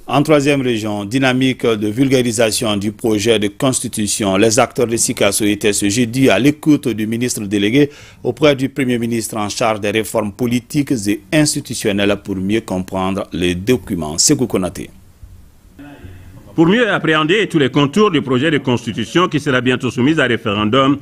En troisième région, dynamique de vulgarisation du projet de constitution. Les acteurs de Sikasso étaient ce jeudi à l'écoute du ministre délégué auprès du Premier ministre en charge des réformes politiques et institutionnelles pour mieux comprendre les documents. Sékou Konaté. Pour mieux appréhender tous les contours du projet de constitution qui sera bientôt soumis à référendum,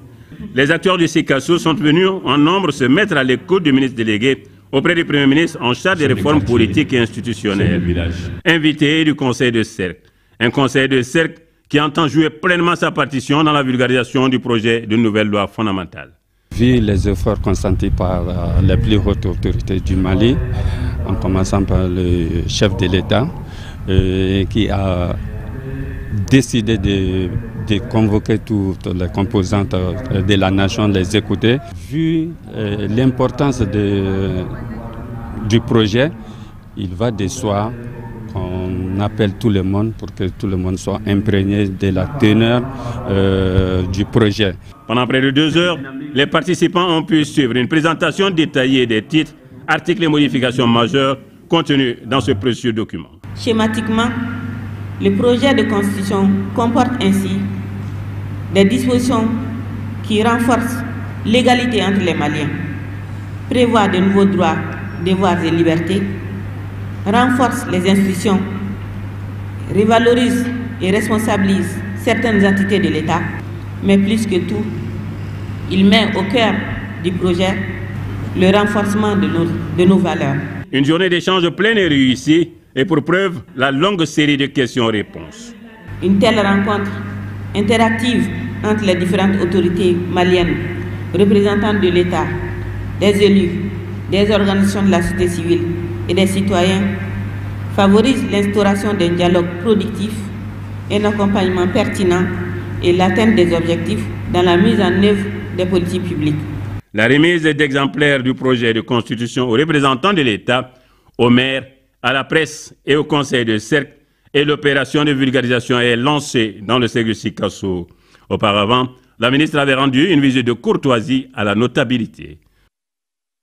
les acteurs du Sikasso sont venus en nombre se mettre à l'écoute du ministre délégué auprès du Premier ministre en charge des réformes politiques et institutionnelles. Invité du Conseil de cercle. Un Conseil de cercle qui entend jouer pleinement sa partition dans la vulgarisation du projet de nouvelle loi fondamentale. Vu les efforts consentis par les plus hautes autorités du Mali, en commençant par le chef de l'État, qui a décidé de convoquer toutes les composantes de la nation, les écouter. Vu l'importance du projet, il va de soi qu'on appelle tout le monde pour que tout le monde soit imprégné de la teneur du projet. Pendant près de 2 heures, les participants ont pu suivre une présentation détaillée des titres, articles et modifications majeures contenus dans ce précieux document. Schématiquement, le projet de constitution comporte ainsi des dispositions qui renforcent l'égalité entre les Maliens, prévoit de nouveaux droits, devoirs et libertés, renforce les institutions, revalorise et responsabilise certaines entités de l'État, mais plus que tout, il met au cœur du projet le renforcement de nos valeurs. Une journée d'échange pleine et réussie et pour preuve la longue série de questions-réponses. Une telle rencontre interactive entre les différentes autorités maliennes, représentantes de l'État, des élus, des organisations de la société civile et des citoyens favorise l'instauration d'un dialogue productif, un accompagnement pertinent et l'atteinte des objectifs dans la mise en œuvre des politiques publiques. La remise d'exemplaires du projet de constitution aux représentants de l'État, aux maires, à la presse et au conseil de cercle et l'opération de vulgarisation est lancée dans le cercle de Sikasso. Auparavant, la ministre avait rendu une visite de courtoisie à la notabilité.